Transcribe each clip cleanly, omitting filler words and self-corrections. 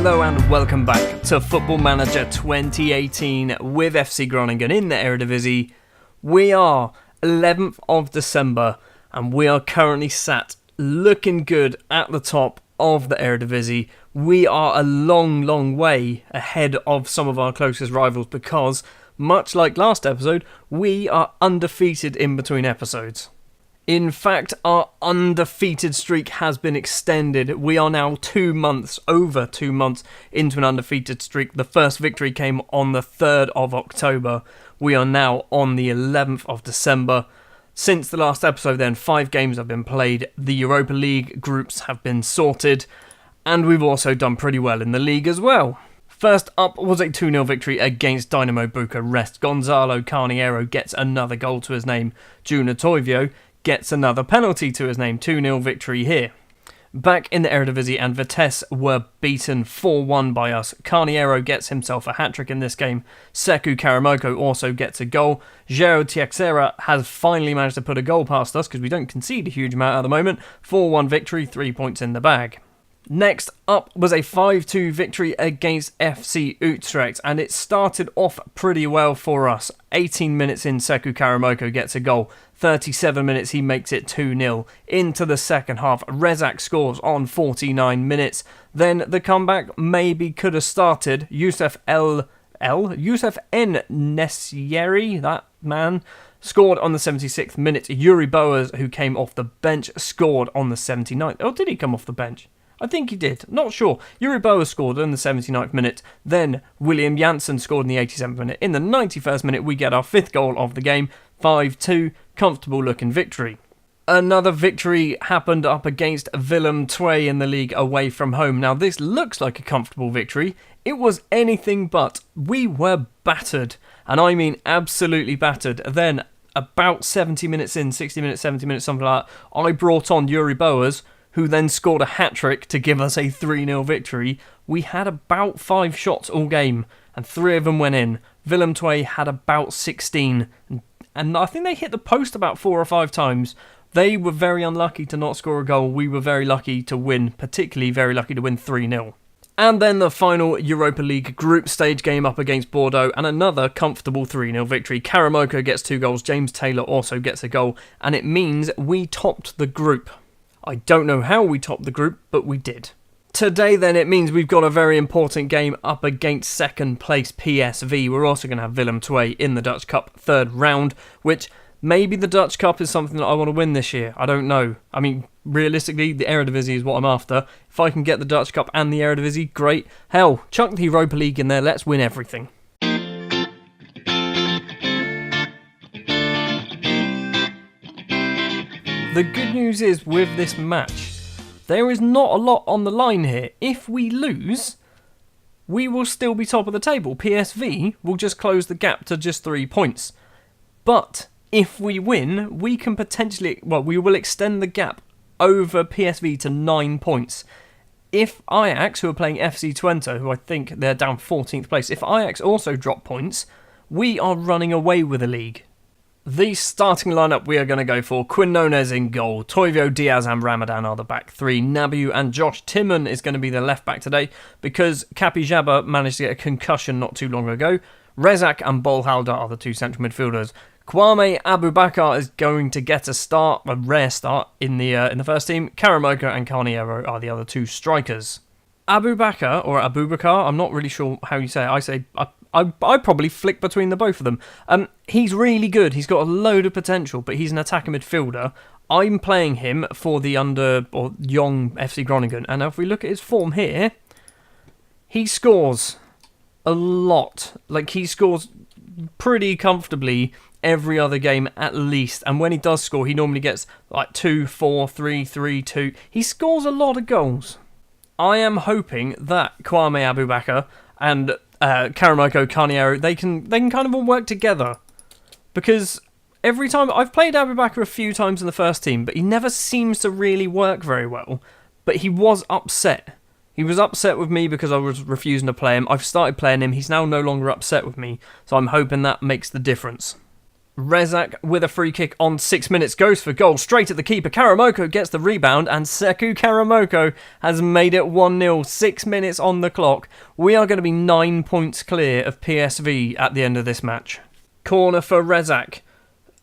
Hello and welcome back to Football Manager 2018 with FC Groningen in the Eredivisie. We are 11th of December and we are currently sat looking good at the top of the Eredivisie. We are a long way ahead of some of our closest rivals because, much like last episode, we are undefeated in between episodes. In fact, our undefeated streak has been extended. We are now over 2 months into an undefeated streak. The first victory came on the 3rd of October. We are now on the 11th of December. Since the last episode then, 5 games have been played. The Europa League groups have been sorted. And we've also done pretty well in the league as well. First up was a 2-0 victory against Dynamo Bucharest. Gonzalo Carniero gets another goal to his name. Juna Toivio gets another penalty to his name. 2-0 victory here. Back in the Eredivisie, and Vitesse were beaten 4-1 by us. Carniero gets himself a hat-trick in this game. Sekou Karamoko also gets a goal. João Teixeira has finally managed to put a goal past us because we don't concede a huge amount at the moment. 4-1 victory, 3 points in the bag. Next up was a 5-2 victory against FC Utrecht, and it started off pretty well for us. 18 minutes in, Sekou Karamoko gets a goal. 37 minutes, he makes it 2-0. Into the second half, Rezak scores on 49 minutes. Then the comeback maybe could have started. Youssef N. Nessieri, that man, scored on the 76th minute. Yuri Boas, who came off the bench, scored on the 79th. Oh, did he come off the bench? I think he did. Not sure. Yuri Boas scored in the 79th minute. Then William Janssen scored in the 87th minute. In the 91st minute, we get our 5th goal of the game. 5-2. Comfortable looking victory. Another victory happened up against Willem II in the league away from home. Now, this looks like a comfortable victory. It was anything but. We were battered. And I mean absolutely battered. Then, about 70 minutes in, 60 minutes, 70 minutes, something like that, I brought on Yuri Boas, who then scored a hat-trick to give us a 3-0 victory. We had about 5 shots all game, and 3 of them went in. Willem II had about 16, and I think they hit the post about 4 or 5 times. They were very unlucky to not score a goal. We were very lucky to win, particularly very lucky to win 3-0. And then the final Europa League group stage game up against Bordeaux, and another comfortable 3-0 victory. Karamoko gets 2 goals, James Taylor also gets a goal, and it means we topped the group. I don't know how we topped the group, but we did. Today then it means we've got a very important game up against second place PSV. We're also going to have Willem II in the Dutch Cup 3rd round, which maybe the Dutch Cup is something that I want to win this year. I don't know. I mean, realistically, the Eredivisie is what I'm after. If I can get the Dutch Cup and the Eredivisie, great. Hell, chuck the Europa League in there, let's win everything. The good news is, with this match, there is not a lot on the line here. If we lose, we will still be top of the table. PSV will just close the gap to just 3 points. But if we win, we can potentially, we will extend the gap over PSV to 9 points. If Ajax, who are playing FC Twente, who I think they're down 14th place, if Ajax also drop points, we are running away with the league. The starting lineup we are going to go for: Quinones in goal, Toivio, Diaz and Ramadan are the back 3, Nabu and Josh Timon is going to be the left back today because Kapi Jabba managed to get a concussion not too long ago. Rezak and Bolhalda are the 2 central midfielders. Kwame Abubakar is going to get a rare start in the first team. Karamoko and Carniero are the other 2 strikers. Abubakar, I'm not really sure how you say it. I probably flick between the both of them. He's really good. He's got a load of potential, but he's an attacking midfielder. I'm playing him for the young FC Groningen, and if we look at his form here, he scores a lot. Like, he scores pretty comfortably every other game at least, and when he does score, he normally gets like 2, 4, 3, 3, 2. He scores a lot of goals. I am hoping that Kwame Abubakar and Karamoko, Carniero, they can kind of all work together, because every time I've played Abubakar a few times in the first team, but he never seems to really work very well. But he was upset. He was upset with me because I was refusing to play him. I've started playing him. He's now no longer upset with me, so I'm hoping that makes the difference. Rezak with a free kick on 6 minutes goes for goal straight at the keeper. Karamoko gets the rebound and Sekou Karamoko has made it 1-0. 6 minutes on the clock. We are going to be 9 points clear of PSV at the end of this match. Corner for Rezak.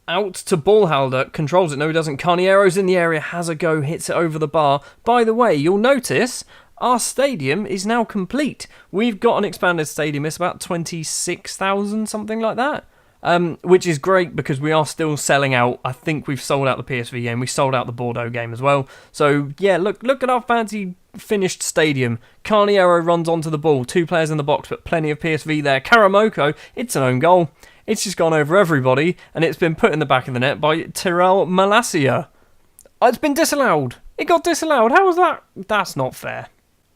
Out to Ballhalder. Controls it. No, he doesn't. Carniero's in the area. Has a go. Hits it over the bar. By the way, you'll notice our stadium is now complete. We've got an expanded stadium. It's about 26,000, something like that. Which is great because we are still selling out. I think we've sold out the PSV game. We sold out the Bordeaux game as well. So, yeah, look at our fancy finished stadium. Carniero runs onto the ball. 2 players in the box, but plenty of PSV there. Karamoko, it's an own goal. It's just gone over everybody, and it's been put in the back of the net by Tyrell Malacia. It's been disallowed. It got disallowed. How was that? That's not fair.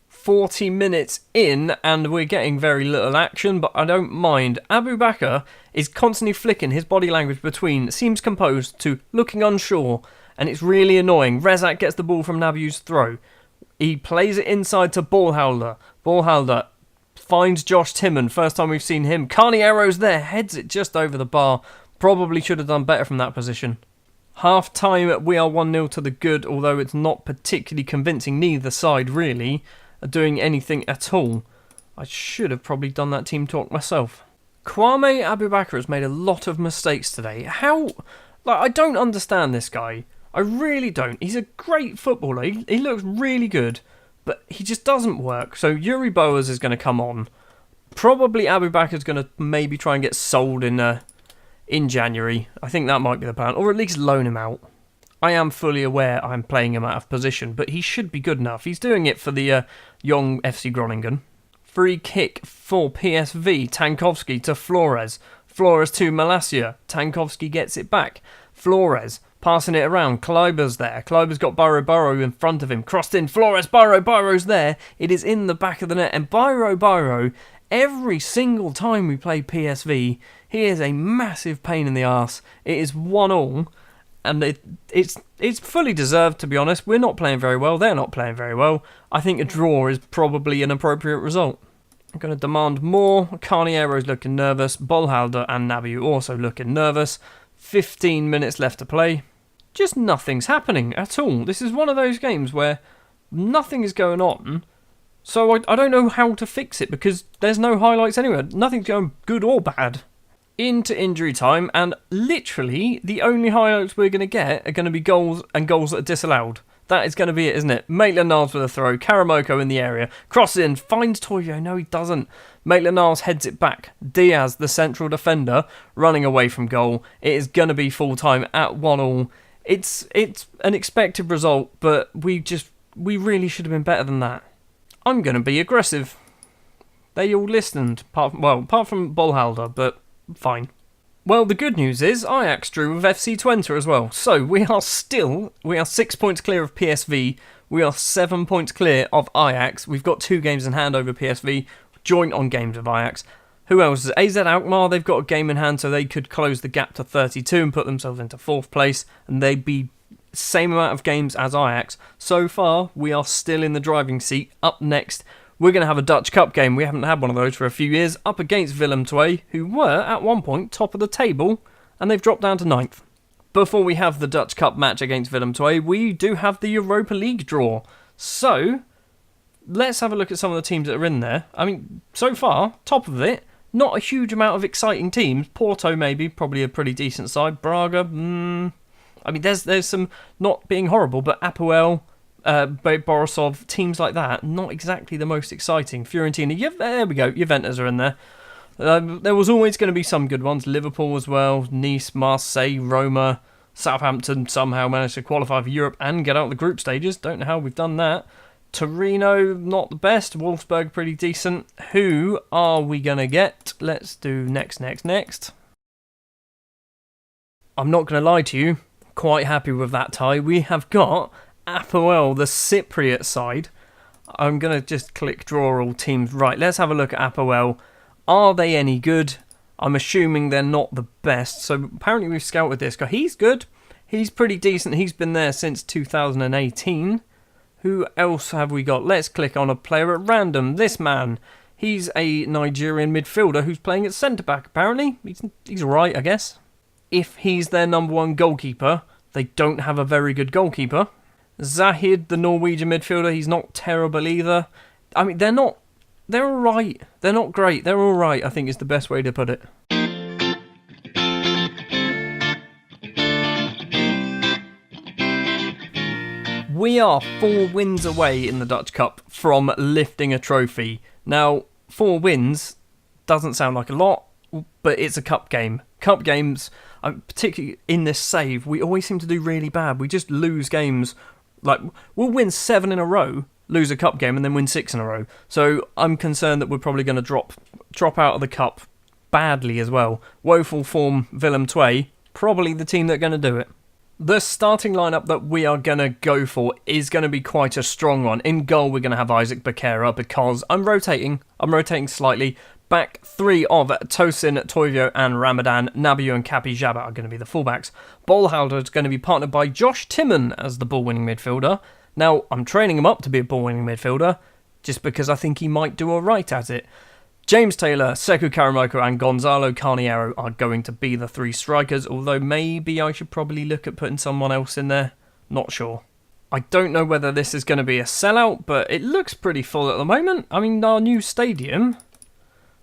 40 minutes in, and we're getting very little action, but I don't mind. Abu Bakr is constantly flicking his body language between seems composed to looking unsure, and it's really annoying. Rezak gets the ball from Nabiu's throw. He plays it inside to Ballhalder. Ballhalder finds Josh Timon. First time we've seen him. Carniero's there, heads it just over the bar. Probably should have done better from that position. Half time, we are 1-0 to the good, although it's not particularly convincing. Neither side really are doing anything at all. I should have probably done that team talk myself. Kwame Abubakar has made a lot of mistakes today. I don't understand this guy. I really don't. He's a great footballer. He looks really good, but he just doesn't work. So Yuri Boas is going to come on. Probably Abubakar is going to maybe try and get sold in January. I think that might be the plan, or at least loan him out. I am fully aware I'm playing him out of position, but he should be good enough. He's doing it for the young FC Groningen. Free kick for PSV. Tankovsky to Flores. Flores to Malacia. Tankovsky gets it back. Flores passing it around. Kleiber's there. Kleiber's got Byro in front of him. Crossed in. Flores. Byro's there. It is in the back of the net. And Byro, every single time we play PSV, he is a massive pain in the arse. It is 1-1. And it's fully deserved, to be honest. We're not playing very well. They're not playing very well. I think a draw is probably an appropriate result. I'm going to demand more. Carniero's looking nervous. Ballhalder and Nabiu also looking nervous. 15 minutes left to play. Just nothing's happening at all. This is one of those games where nothing is going on. So I don't know how to fix it because there's no highlights anywhere. Nothing's going good or bad. Into injury time, and literally the only highlights we're going to get are going to be goals and goals that are disallowed. That is going to be it, isn't it? Maitland-Niles with a throw, Karamoko in the area, cross in, finds Toivio, no he doesn't. Maitland-Niles heads it back. Diaz, the central defender, running away from goal. It is going to be full-time at 1-1. It's an expected result, but we really should have been better than that. I'm going to be aggressive. They all listened, apart from Ballhalder, but fine. Well, the good news is Ajax drew with FC Twente as well. So we are 6 points clear of PSV. We are 7 points clear of Ajax. We've got 2 games in hand over PSV, joint on games of Ajax. Who else? AZ Alkmaar, they've got a game in hand, so they could close the gap to 32 and put themselves into 4th place, and they'd be same amount of games as Ajax. So far, we are still in the driving seat. Up next, we're going to have a Dutch Cup game. We haven't had one of those for a few years. Up against Willem II, who were, at one point, top of the table, and they've dropped down to 9th. Before we have the Dutch Cup match against Willem II, we do have the Europa League draw. So, let's have a look at some of the teams that are in there. I mean, so far, top of it, not a huge amount of exciting teams. Porto, maybe, probably a pretty decent side. Braga, I mean, there's some, not being horrible, but Apoel, Borisov, teams like that, not exactly the most exciting. Fiorentina, there we go, Juventus are in there. There was always going to be some good ones. Liverpool as well, Nice, Marseille, Roma, Southampton somehow managed to qualify for Europe and get out the group stages. Don't know how we've done that. Torino, not the best. Wolfsburg, pretty decent. Who are we going to get? Let's do next. I'm not going to lie to you, quite happy with that tie. We have got Apoel, the Cypriot side. I'm going to just click draw all teams. Right, let's have a look at Apoel. Are they any good? I'm assuming they're not the best. So apparently we've scouted this guy. He's good. He's pretty decent. He's been there since 2018. Who else have we got? Let's click on a player at random. This man. He's a Nigerian midfielder who's playing at centre-back, apparently. He's alright, I guess. if he's their number one goalkeeper, they don't have a very good goalkeeper. Zahid, the Norwegian midfielder, he's not terrible either. I mean, they're alright. They're not great. They're alright, I think is the best way to put it. We are 4 wins away in the Dutch Cup from lifting a trophy. Now, 4 wins doesn't sound like a lot, but it's a cup game. Cup games, particularly in this save, we always seem to do really bad. We just lose games. Like, we'll win 7 in a row, lose a cup game, and then win 6 in a row. So I'm concerned that we're probably going to drop out of the cup badly as well. Woeful form, Willem II, probably the team that are going to do it. The starting lineup that we are going to go for is going to be quite a strong one. In goal, we're going to have Isaac Bakera because I'm rotating slightly. Back 3 of Tosin, Toivio and Ramadan. Nabiu and Kapi Jabba are going to be the fullbacks. Bolhalder is going to be partnered by Josh Timon as the ball-winning midfielder. Now, I'm training him up to be a ball-winning midfielder just because I think he might do alright at it. James Taylor, Sekou Karamoko and Gonzalo Carniero are going to be the 3 strikers, although maybe I should probably look at putting someone else in there. Not sure. I don't know whether this is going to be a sellout, but it looks pretty full at the moment. I mean, our new stadium,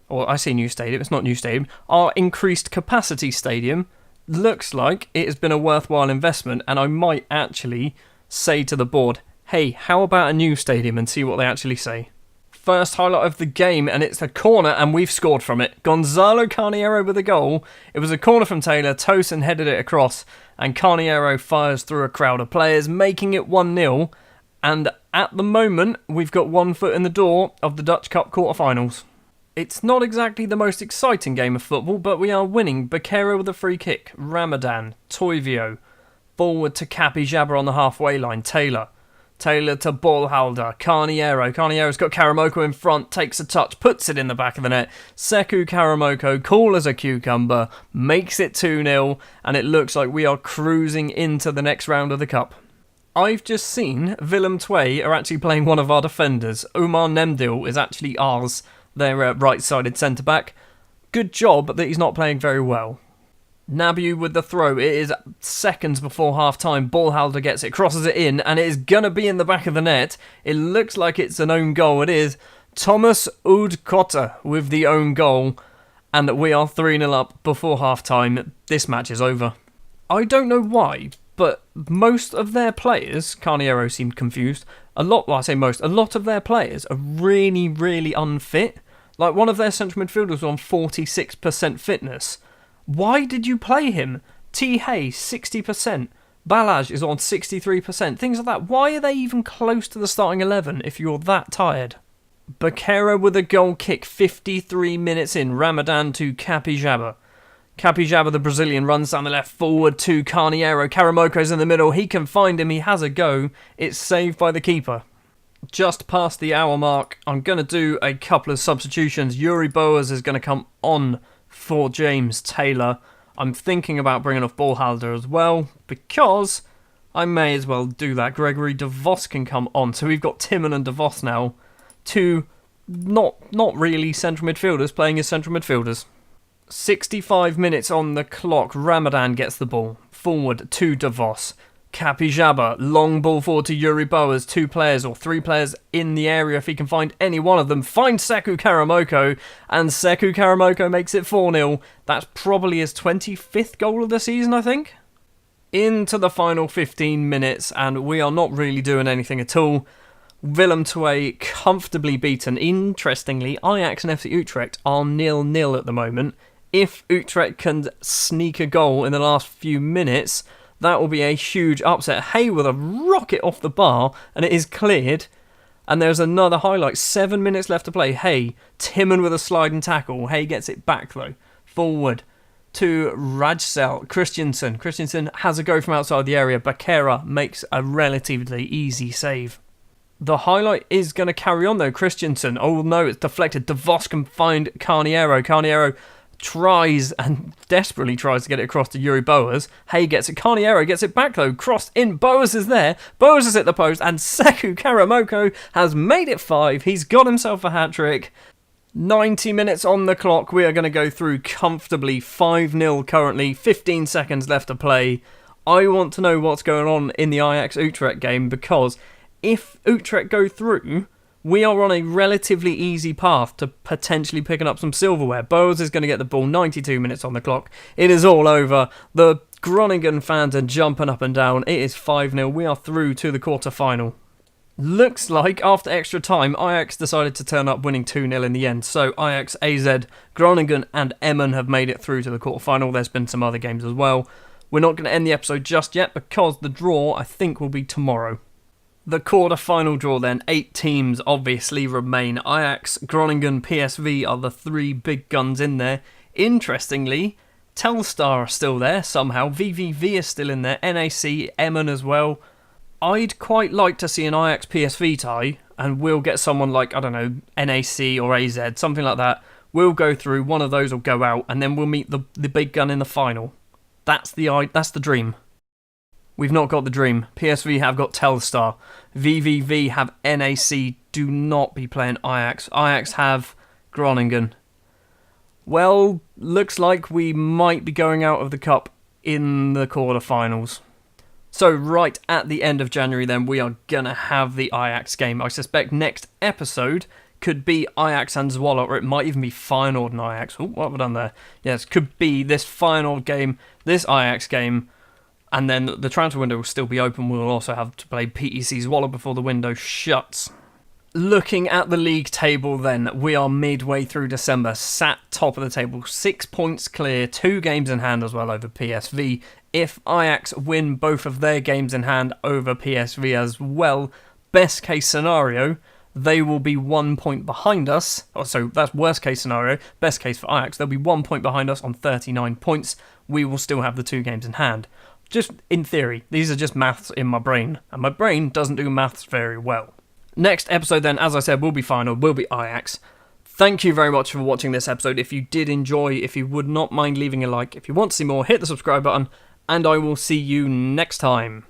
or I say new stadium, it's not new stadium, our increased capacity stadium looks like it has been a worthwhile investment, and I might actually say to the board, hey, how about a new stadium, and see what they actually say. First highlight of the game, and it's a corner, and we've scored from it. Gonzalo Carniero with a goal. It was a corner from Taylor. Tosin headed it across, and Carniero fires through a crowd of players, making it 1-0. And at the moment, we've got 1 foot in the door of the Dutch Cup quarterfinals. It's not exactly the most exciting game of football, but we are winning. Bakera with a free kick. Ramadan, Toivio. Forward to Kapi Jabba on the halfway line. Taylor to Bolhalder, Carniero. Carniero's got Karamoko in front, takes a touch, puts it in the back of the net. Sekou Karamoko, cool as a cucumber, makes it 2-0, and it looks like we are cruising into the next round of the Cup. I've just seen Willem II are actually playing one of our defenders. Umar Nemdil is actually ours, their right-sided centre-back. Good job that he's not playing very well. Nabiu with the throw. It is seconds before half-time. Bolhalder gets it, crosses it in, and it is going to be in the back of the net. It looks like it's an own goal. It is Thomas Oudkotter with the own goal, and we are 3-0 up before half-time. This match is over. I don't know why, but most of their players, Carniero seemed confused, a lot of their players are really, really unfit. Like, one of their central midfielders was on 46% fitness. Why did you play him? T. Hay, 60%. Balaj is on 63%. Things like that. Why are they even close to the starting 11 if you're that tired? Bakera with a goal kick 53 minutes in. Ramadan to Kapi Jabba. Kapi Jabba, the Brazilian, runs down the left forward to Carniero. Karamoko's in the middle. He can find him. He has a go. It's saved by the keeper. Just past the hour mark, I'm going to do a couple of substitutions. Yuri Boas is going to come on for James Taylor. I'm thinking about bringing off Bolhalder as well, because I may as well do that. Gregory DeVos can come on. So we've got Timon and DeVos now, 2 not really central midfielders playing as central midfielders. 65 minutes on the clock. Ramadan gets the ball. Forward to DeVos. Kapi Jabba, long ball forward to Yuri Boas, 2 players or 3 players in the area if he can find any one of them. Finds Sekou Karamoko, and Sekou Karamoko makes it 4-0. That's probably his 25th goal of the season, I think. Into the final 15 minutes, and we are not really doing anything at all. Willem II comfortably beaten. Interestingly, Ajax and FC Utrecht are 0-0 at the moment. If Utrecht can sneak a goal in the last few minutes, that will be a huge upset. Hay with a rocket off the bar, and it is cleared. And there's another highlight. 7 minutes left to play. Hay, Timon with a sliding tackle. Hay gets it back, though. Forward to Rajsel. Christensen has a go from outside the area. Bakera makes a relatively easy save. The highlight is going to carry on, though. Christensen. Oh, no, it's deflected. DeVos can find Carniero. Carniero tries and desperately tries to get it across to Yuri Boas. Hay gets it. Carniero gets it back though. Crossed in. Boas is there. Boas is at the post, and Sekou Karamoko has made it 5. He's got himself a hat-trick. 90 minutes on the clock. We are going to go through comfortably. 5-0 currently. 15 seconds left to play. I want to know what's going on in the Ajax-Utrecht game, because if Utrecht go through, we are on a relatively easy path to potentially picking up some silverware. Boas is going to get the ball. 92 minutes on the clock. It is all over. The Groningen fans are jumping up and down. It is 5-0. We are through to the quarter-final. Looks like after extra time, Ajax decided to turn up, winning 2-0 in the end. So Ajax, AZ, Groningen and Emmen have made it through to the quarter-final. There's been some other games as well. We're not going to end the episode just yet, because the draw, I think, will be tomorrow. The quarter-final draw then. 8 teams obviously remain. Ajax, Groningen, PSV are the 3 big guns in there. Interestingly, Telstar are still there somehow. VVV is still in there. NAC, Emmen as well. I'd quite like to see an Ajax-PSV tie, and we'll get someone like, I don't know, NAC or AZ, something like that. We'll go through, one of those will go out, and then we'll meet the big gun in the final. That's the dream. We've not got the dream. PSV have got Telstar. VVV have NAC. Do not be playing Ajax. Ajax have Groningen. Well, looks like we might be going out of the cup in the quarterfinals. So right at the end of January then, we are going to have the Ajax game. I suspect next episode could be Ajax and Zwolle, or it might even be Feyenoord and Ajax. Oh, what have I done there? Yes, could be this Feyenoord game, this Ajax game, and then the transfer window will still be open. We'll also have to play PEC Zwolle before the window shuts. Looking at the league table then, we are midway through December, sat top of the table, 6 points clear, 2 games in hand as well over PSV. If Ajax win both of their games in hand over PSV as well, best case scenario, they will be 1 point behind us. So that's worst case scenario. Best case for Ajax, they'll be 1 point behind us on 39 points. We will still have the 2 games in hand. Just in theory, these are just maths in my brain, and my brain doesn't do maths very well. Next episode then, as I said, will be Feyenoord, will be Ajax. Thank you very much for watching this episode. If you did enjoy, if you would not mind leaving a like, if you want to see more, hit the subscribe button, and I will see you next time.